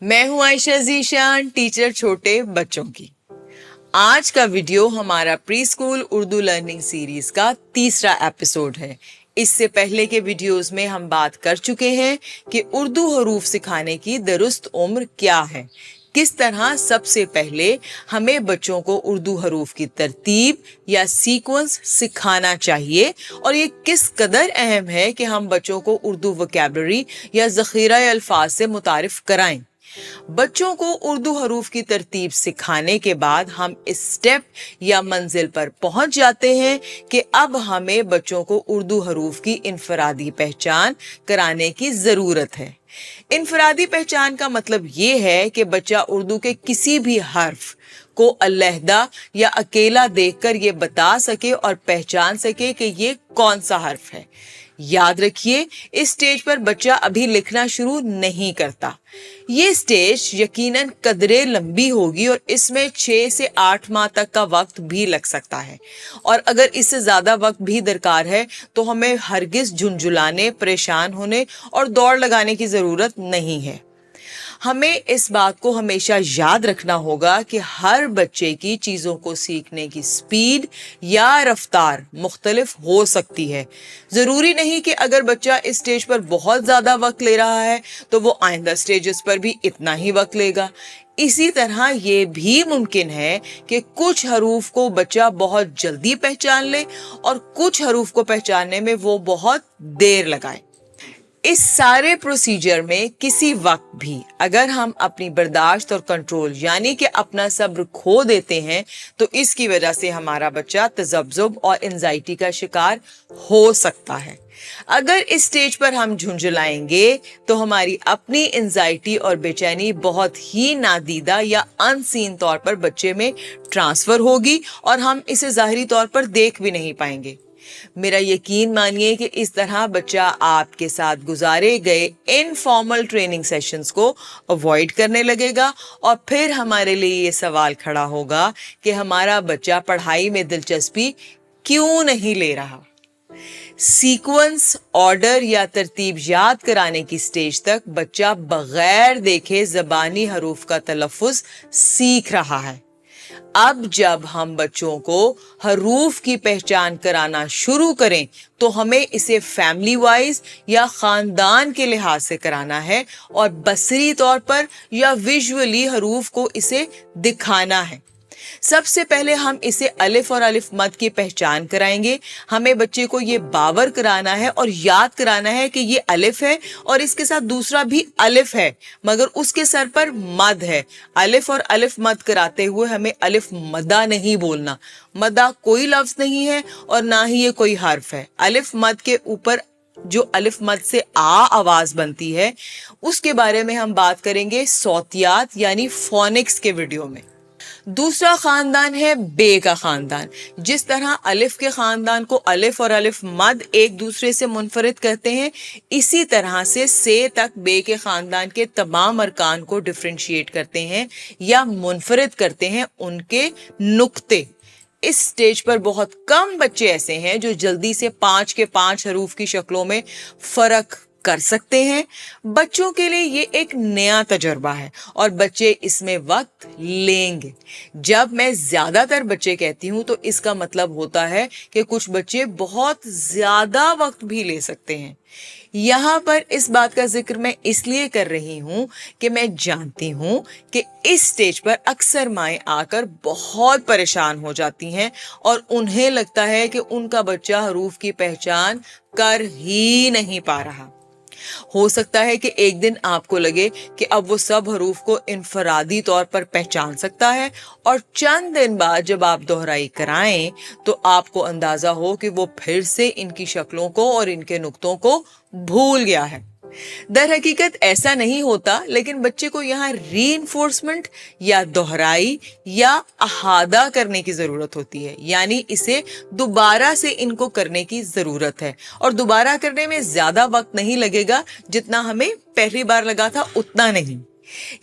मैं हूं आयशा ज़ीशान, टीचर छोटे बच्चों की। आज का वीडियो हमारा pre school Urdu learning series का तीसरा एपिसोड है। इससे पहले के वीडियोस में हम बात कर चुके हैं कि उर्दू हरूफ सिखाने की दुरुस्त उम्र क्या है, किस तरह सबसे पहले हमें बच्चों को उर्दू हरूफ की तरतीब या सीक्वेंस सिखाना चाहिए और ये किस कदर अहम है कि हम बच्चों को उर्दू वोकैबुलरी या ज़ख़ीरा अल्फाज से मुतारिफ कराएं। बच्चों को उर्दू हरूफ की तरतीब सिखाने के बाद हम इस स्टेप या मंजिल पर पहुंच जाते हैं कि अब हमें बच्चों को उर्दू हरूफ की इनफरादी पहचान कराने की ज़रूरत है। इनफरादी पहचान का मतलब ये है कि बच्चा उर्दू के किसी भी हर्फ को अलहदा या अकेला देखकर ये बता सके और पहचान सके कि ये कौन सा हर्फ है। याद रखिए, इस स्टेज पर बच्चा अभी लिखना शुरू नहीं करता। ये स्टेज यकीनन कदरे लंबी होगी और इसमें 6 से 8 माह तक का वक्त भी लग सकता है, और अगर इससे ज़्यादा वक्त भी दरकार है तो हमें हरगिज़ झुंझुलाने, परेशान होने और दौड़ लगाने की ज़रूरत नहीं है। हमें इस बात को हमेशा याद रखना होगा कि हर बच्चे की चीज़ों को सीखने की स्पीड या रफ्तार मुख्तलिफ हो सकती है। ज़रूरी नहीं कि अगर बच्चा इस स्टेज पर बहुत ज़्यादा वक्त ले रहा है तो वो आइंदा स्टेजेस पर भी इतना ही वक्त लेगा। इसी तरह ये भी मुमकिन है कि कुछ हरूफ को बच्चा बहुत जल्दी पहचान ले और कुछ हरूफ को पहचानने में वो बहुत देर लगाए। इस सारे प्रोसीजर में किसी वक्त भी अगर हम अपनी बर्दाश्त और कंट्रोल यानी कि अपना सब्र खो देते हैं तो इसकी वजह से हमारा बच्चा तज़ब्ज़ुब और एंजाइटी का शिकार हो सकता है। अगर इस स्टेज पर हम झुंझुलाएंगे तो हमारी अपनी एंजाइटी और बेचैनी बहुत ही नादीदा या अनसीन तौर पर बच्चे में ट्रांसफ़र होगी और हम इसे ज़ाहिरी तौर पर देख भी नहीं पाएंगे। मेरा यकीन मानिए कि इस तरह बच्चा आपके साथ गुजारे गए इनफॉर्मल ट्रेनिंग सेशंस को अवॉइड करने लगेगा और फिर हमारे लिए ये सवाल खड़ा होगा कि हमारा बच्चा पढ़ाई में दिलचस्पी क्यों नहीं ले रहा। सीक्वेंस, ऑर्डर या तरतीब याद कराने की स्टेज तक बच्चा बगैर देखे ज़बानी हरूफ का तलफ़्फ़ुज़ सीख रहा है। अब जब हम बच्चों को हरूफ की पहचान कराना शुरू करें तो हमें इसे फैमिली वाइज या खानदान के लिहाज से कराना है और बसरी तौर पर या विजुअली हरूफ को इसे दिखाना है। सबसे पहले हम इसे अलिफ और अलिफ मद की पहचान कराएंगे। हमें बच्चे को ये बावर कराना है और याद कराना है कि ये अलिफ है और इसके साथ दूसरा भी अलिफ है मगर उसके सर पर मद है। अलिफ और अलिफ मद कराते हुए हमें अलिफ मदा नहीं बोलना। मदा कोई लफ्ज नहीं है और ना ही ये कोई हर्फ है। अलिफ मद के ऊपर जो अलिफ मद से आ आवाज बनती है उसके बारे में हम बात करेंगे सौतियात यानी फोनिक्स के वीडियो में। दूसरा खानदान है बे का खानदान। जिस तरह अलिफ के खानदान को अलिफ और अलिफ मद एक दूसरे से मुनफरिद करते हैं, इसी तरह से तक बे के खानदान के तमाम अरकान को डिफरेंशिएट करते हैं या मुनफरिद करते हैं उनके नुक्ते। इस स्टेज पर बहुत कम बच्चे ऐसे हैं जो जल्दी से 5 के 5 हरूफ की शक्लों में फर्क कर सकते हैं। बच्चों के लिए ये एक नया तजुर्बा है और बच्चे इसमें वक्त लेंगे। जब मैं ज्यादातर बच्चे कहती हूँ तो इसका मतलब होता है कि कुछ बच्चे बहुत ज्यादा वक्त भी ले सकते हैं। यहाँ पर इस बात का जिक्र मैं इसलिए कर रही हूँ कि मैं जानती हूँ कि इस स्टेज पर अक्सर माएँ आकर बहुत परेशान हो जाती हैं और उन्हें लगता है कि उनका बच्चा हरूफ की पहचान कर ही नहीं पा रहा। हो सकता है कि एक दिन आपको लगे कि अब वो सब हरूफ को इनफरादी तौर पर पहचान सकता है और चंद दिन बाद जब आप दोहराई कराएं तो आपको अंदाजा हो कि वो फिर से इनकी शक्लों को और इनके नुक्तों को भूल गया है। दर हकीकत ऐसा नहीं होता, लेकिन बच्चे को यहाँ रीइंफोर्समेंट या दोहराई या अहादा करने की जरूरत होती है, यानी इसे दोबारा से इनको करने की जरूरत है और दोबारा करने में ज्यादा वक्त नहीं लगेगा, जितना हमें पहली बार लगा था उतना नहीं।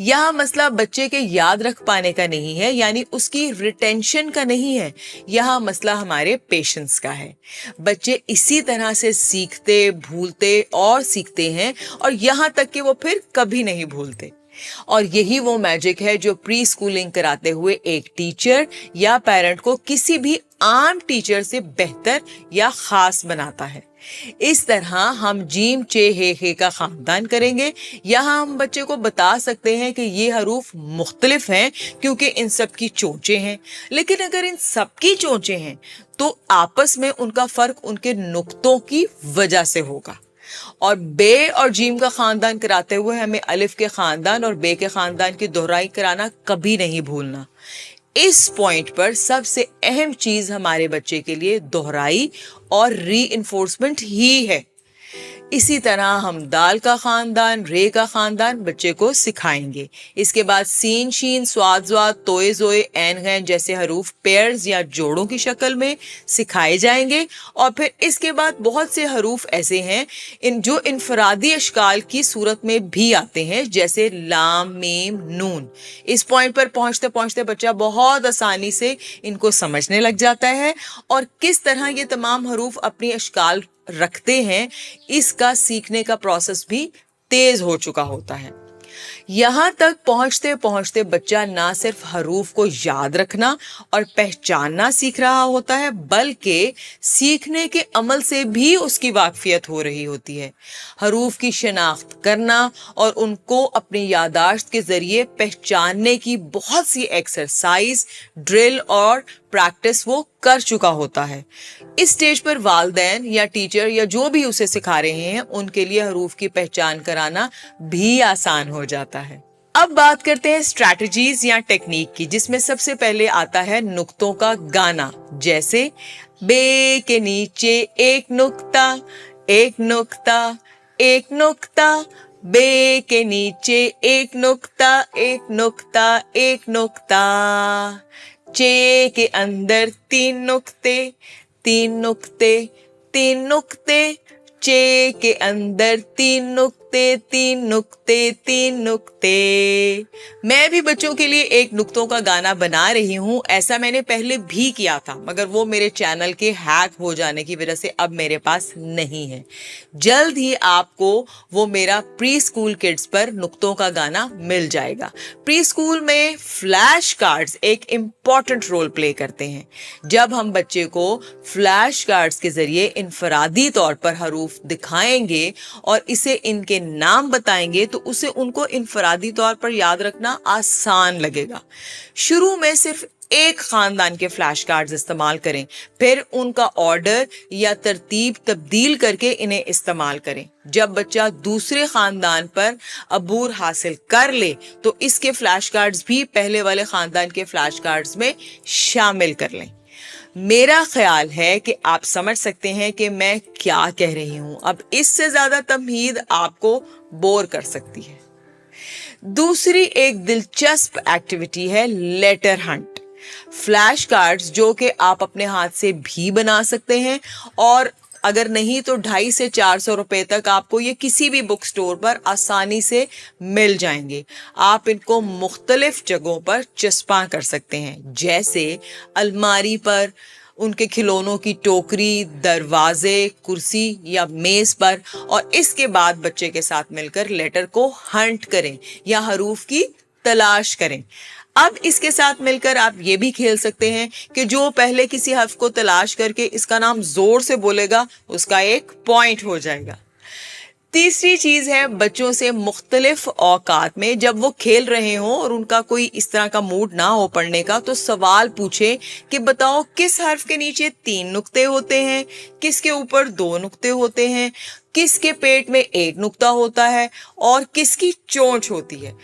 यहाँ मसला बच्चे के याद रख पाने का नहीं है, यानी उसकी रिटेंशन का नहीं है। यहाँ मसला हमारे पेशेंस का है। बच्चे इसी तरह से सीखते, भूलते और सीखते हैं और यहाँ तक कि वो फिर कभी नहीं भूलते। और यही वो मैजिक है जो प्री स्कूलिंग कराते हुए एक टीचर या पेरेंट को किसी भी आम टीचर से बेहतर या खास बनाता है। इस तरह हम जीम चे हे का खानदान करेंगे। यहाँ हम बच्चे को बता सकते हैं कि ये हरूफ मुख्तलिफ हैं क्योंकि इन सब की चोंचें हैं, लेकिन अगर इन सब की चोंचें हैं तो आपस में उनका फर्क उनके नुक्तों की वजह से होगा। और बे और जीम का खानदान कराते हुए हमें अलिफ के खानदान और बे के खानदान की दोहराई कराना कभी नहीं भूलना। इस पॉइंट पर सबसे अहम चीज हमारे बच्चे के लिए दोहराई और रीइंफोर्समेंट ही है। इसी तरह हम दाल का खानदान, रे का खानदान बच्चे को सिखाएंगे। इसके बाद सीन, शीन, स्वाद, ज्वाद, तोए, जोए, ऐन, गैन जैसे हरूफ पेयर्स या जोड़ों की शक्ल में सिखाए जाएंगे। और फिर इसके बाद बहुत से हरूफ ऐसे हैं जो इनफरादी अशकाल की सूरत में भी आते हैं, जैसे लाम, मीम, नून। इस पॉइंट पर पहुंचते पहुंचते बच्चा बहुत आसानी से इनको समझने लग जाता है और किस तरह ये तमाम हरूफ अपनी अशकाल रखते हैं, इसका सीखने का प्रोसेस भी तेज हो चुका होता है। यहां तक पहुंचते पहुंचते बच्चा ना सिर्फ हरूफ को याद रखना और पहचानना सीख रहा होता है, बल्कि सीखने के अमल से भी उसकी वाकफियत हो रही होती है। हरूफ की शनाख्त करना और उनको अपनी यादाश्त के जरिए पहचानने की बहुत सी एक्सरसाइज, ड्रिल और प्रैक्टिस वो कर चुका होता है। इस स्टेज पर वालिदैन या टीचर या जो भी उसे सिखा रहे हैं उनके लिए हरूफ की पहचान कराना भी आसान हो जाता है। अब बात करते हैं स्ट्रैटेजीज या टेक्निक की, जिसमें सबसे पहले आता है नुक्तों का गाना। जैसे बे के नीचे एक नुक्ता, एक नुक्ता, एक नुक्ता, बे के नीचे एक नुक्ता, एक नुक्ता, एक नुक्ता, चे के अंदर तीन नुक्ते, तीन नुक्ते, तीन नुक्ते, चे के अंदर तीन नुक्ते, तीन नुक्ते, तीन नुक्ते। मैं भी बच्चों के लिए एक नुक्तों का गाना बना रही हूँ। ऐसा मैंने पहले भी किया था, मगर वो मेरे चैनल के हैक हो जाने की वजह से अब मेरे पास नहीं है। जल्द ही आपको वो मेरा प्री स्कूल किड्स पर नुक्तों का गाना मिल जाएगा। प्री स्कूल में फ्लैश कार्ड्स एक इम्पॉर्टेंट रोल प्ले करते हैं। जब हम बच्चे को फ्लैश कार्ड्स के जरिए इनफरादी तौर पर हरूफ दिखाएंगे और इसे इनके नाम बताएंगे तो उसे उनको इनफरादी तौर पर याद रखना आसान लगेगा। शुरू में सिर्फ एक खानदान के फ्लैश कार्ड्स इस्तेमाल करें, फिर उनका ऑर्डर या तरतीब तब्दील करके इन्हें इस्तेमाल करें। जब बच्चा दूसरे खानदान पर अबूर हासिल कर ले तो इसके फ्लैश कार्ड्स भी पहले वाले खानदान के फ्लैश कार्ड्स में शामिल कर लें। मेरा ख्याल है कि आप समझ सकते हैं कि मैं क्या कह रही हूं। अब इससे ज्यादा तमहीद आपको बोर कर सकती है। दूसरी एक दिलचस्प एक्टिविटी है लेटर हंट। फ्लैश कार्ड्स जो कि आप अपने हाथ से भी बना सकते हैं, और अगर नहीं तो 250 से 400 रुपए तक आपको ये किसी भी बुक स्टोर पर आसानी से मिल जाएंगे। आप इनको मुख्तलिफ जगहों पर चस्पा कर सकते हैं, जैसे अलमारी पर, उनके खिलौनों की टोकरी, दरवाजे, कुर्सी या मेज पर। और इसके बाद बच्चे के साथ मिलकर लेटर को हंट करें या हरूफ की तलाश करें। अब इसके साथ मिलकर आप ये भी खेल सकते हैं कि जो पहले किसी हर्फ को तलाश करके इसका नाम जोर से बोलेगा उसका एक पॉइंट हो जाएगा। तीसरी चीज है बच्चों से मुख्तलिफ औकात में जब वो खेल रहे हों और उनका कोई इस तरह का मूड ना हो पढ़ने का, तो सवाल पूछे कि बताओ किस हर्फ के नीचे 3 नुक्ते होते हैं, किसके ऊपर 2 नुक्ते होते हैं, किसके पेट में 1 नुक्ता होता है और किसकी चोंच होती है।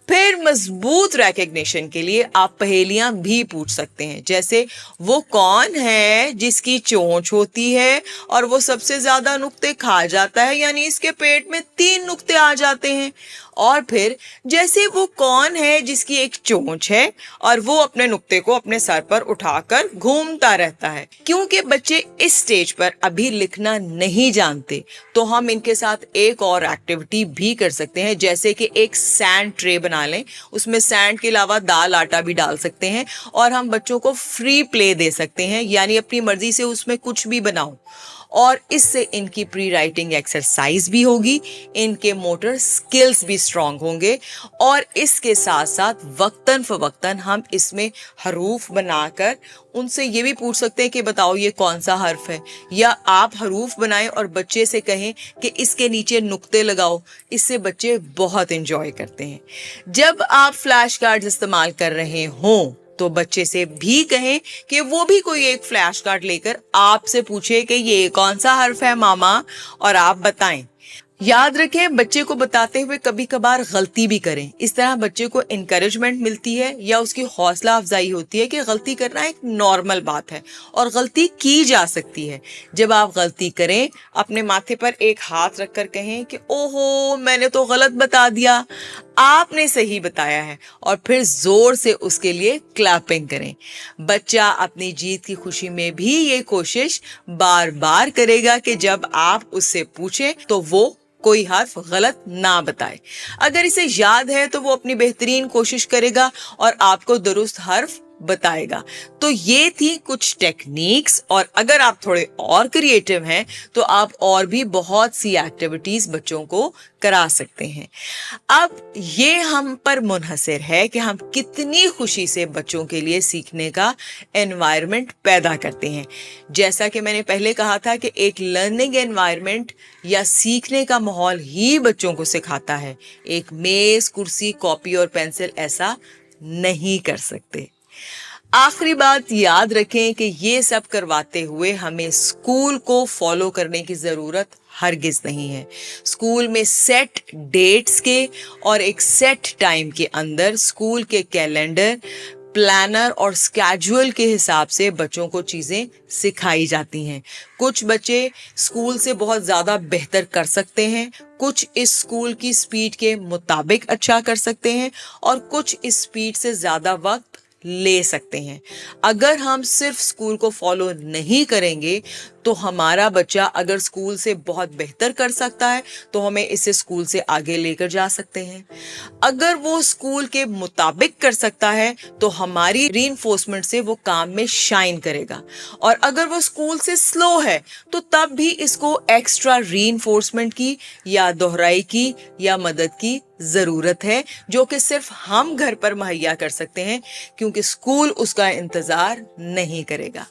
फिर मजबूत रिकग्निशन के लिए आप पहेलियां भी पूछ सकते हैं, जैसे वो कौन है जिसकी चोंच होती है और वो सबसे ज्यादा नुक्ते खा जाता है, यानी इसके पेट में 3 नुक्ते आ जाते हैं। और फिर जैसे वो कौन है जिसकी एक चोंच है और वो अपने नुक्ते को अपने सर पर उठाकर घूमता रहता है। क्योंकि बच्चे इस स्टेज पर अभी लिखना नहीं जानते, तो हम इनके साथ एक और एक्टिविटी भी कर सकते हैं, जैसे कि एक सैंड ट्रे बना लें, उसमें सैंड के अलावा दाल आटा भी डाल सकते हैं और हम बच्चों को फ्री प्ले दे सकते हैं, यानी अपनी मर्जी से उसमें कुछ भी बनाओ। और इससे इनकी प्री राइटिंग एक्सरसाइज भी होगी, इनके मोटर स्किल्स भी स्ट्रांग होंगे और इसके साथ साथ वक्तन फवक्तन हम इसमें हरूफ बनाकर उनसे ये भी पूछ सकते हैं कि बताओ ये कौन सा हर्फ है, या आप हरूफ बनाएं और बच्चे से कहें कि इसके नीचे नुक्ते लगाओ। इससे बच्चे बहुत एंजॉय करते हैं। जब आप फ्लैश कार्ड्स इस्तेमाल कर रहे हों तो बच्चे से भी कहें कि वो भी कोई एक फ्लैश कार्ड लेकर आपसे पूछे कि ये कौन सा हर्फ है मामा, और आप बताएं। याद रखें, बच्चे को बताते हुए कभी कभार गलती भी करें। इस तरह बच्चे को इनकरेजमेंट मिलती है या उसकी हौसला अफजाई होती है कि गलती करना एक नॉर्मल बात है और गलती की जा सकती है। जब आप गलती करें, अपने माथे पर एक हाथ रखकर कहें कि ओहो मैंने तो गलत बता दिया, आपने सही बताया है, और फिर जोर से उसके लिए क्लैपिंग करें। बच्चा अपनी जीत की खुशी में भी ये कोशिश बार बार करेगा कि जब आप उससे पूछें तो वो कोई हर्फ गलत ना बताए। अगर इसे याद है तो वो अपनी बेहतरीन कोशिश करेगा और आपको दुरुस्त हर्फ बताएगा। तो ये थी कुछ टेक्निक्स, और अगर आप थोड़े और क्रिएटिव हैं तो आप और भी बहुत सी एक्टिविटीज बच्चों को करा सकते हैं। अब ये हम पर मुनहसर है कि हम कितनी खुशी से बच्चों के लिए सीखने का एनवायरनमेंट पैदा करते हैं। जैसा कि मैंने पहले कहा था कि एक लर्निंग एनवायरनमेंट या सीखने का माहौल ही बच्चों को सिखाता है। एक मेज, कुर्सी, कॉपी और पेंसिल ऐसा नहीं कर सकते। आखिरी बात याद रखें कि ये सब करवाते हुए हमें स्कूल को फॉलो करने की जरूरत हरगिज नहीं है। स्कूल में सेट डेट्स के और एक सेट टाइम के अंदर स्कूल के कैलेंडर, प्लानर और स्केड्यूल के हिसाब से बच्चों को चीज़ें सिखाई जाती हैं। कुछ बच्चे स्कूल से बहुत ज़्यादा बेहतर कर सकते हैं, कुछ इस स्कूल की स्पीड के मुताबिक अच्छा कर सकते हैं और कुछ इस स्पीड से ज़्यादा वक्त ले सकते हैं। अगर हम सिर्फ स्कूल को फॉलो नहीं करेंगे तो हमारा बच्चा अगर स्कूल से बहुत बेहतर कर सकता है तो हमें इसे स्कूल से आगे लेकर जा सकते हैं। अगर वो स्कूल के मुताबिक कर सकता है तो हमारी रीइंफोर्समेंट से वो काम में शाइन करेगा, और अगर वो स्कूल से स्लो है तो तब भी इसको एक्स्ट्रा रीइंफोर्समेंट की या दोहराई की या मदद की जरूरत है, जो कि सिर्फ हम घर पर मुहैया कर सकते हैं क्योंकि स्कूल उसका इंतजार नहीं करेगा।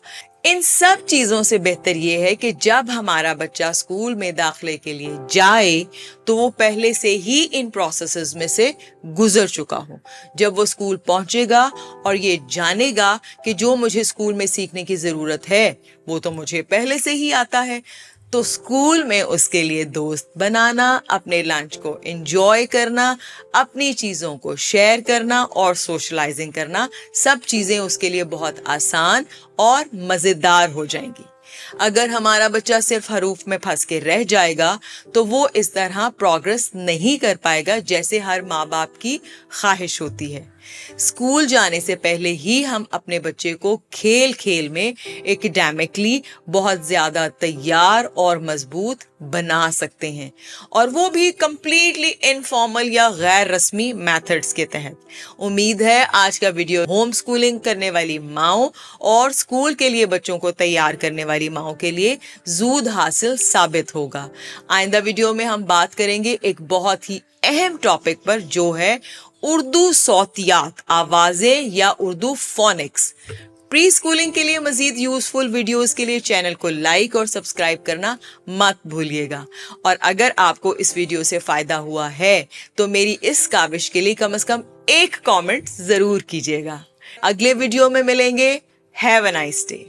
इन सब चीजों से बेहतर ये है कि जब हमारा बच्चा स्कूल में दाखिले के लिए जाए तो वो पहले से ही इन प्रोसेसेस में से गुजर चुका हो। जब वो स्कूल पहुंचेगा और ये जानेगा कि जो मुझे स्कूल में सीखने की जरूरत है वो तो मुझे पहले से ही आता है, तो स्कूल में उसके लिए दोस्त बनाना, अपने लंच को एंजॉय करना, अपनी चीज़ों को शेयर करना और सोशलाइजिंग करना, सब चीज़ें उसके लिए बहुत आसान और मज़ेदार हो जाएंगी। अगर हमारा बच्चा सिर्फ हरूफ में फंस के रह जाएगा तो वो इस तरह प्रोग्रेस नहीं कर पाएगा जैसे हर माँ बाप की ख्वाहिश होती है। स्कूल जाने से पहले ही हम अपने बच्चे को खेल खेल में एकेडमिकली बहुत ज्यादा तैयार और मजबूत बना सकते हैं, और वो भी कंप्लीटली इनफॉर्मल या गैर रस्मी मेथड्स के तहत। उम्मीद है आज का वीडियो होम स्कूलिंग करने वाली माओ और स्कूल के लिए बच्चों को तैयार करने वाली माओ के लिए जूद हासिल साबित होगा। आइंदा वीडियो में हम बात करेंगे एक बहुत ही अहम टॉपिक पर, जो है उर्दू सौतियात, आवाजें या उर्दू फोनिक्स। प्री स्कूलिंग के लिए मजीद यूजफुल वीडियोस के लिए चैनल को लाइक और सब्सक्राइब करना मत भूलिएगा। और अगर आपको इस वीडियो से फायदा हुआ है तो मेरी इस काविश के लिए कम से कम एक कमेंट जरूर कीजिएगा। अगले वीडियो में मिलेंगे। Have a nice day.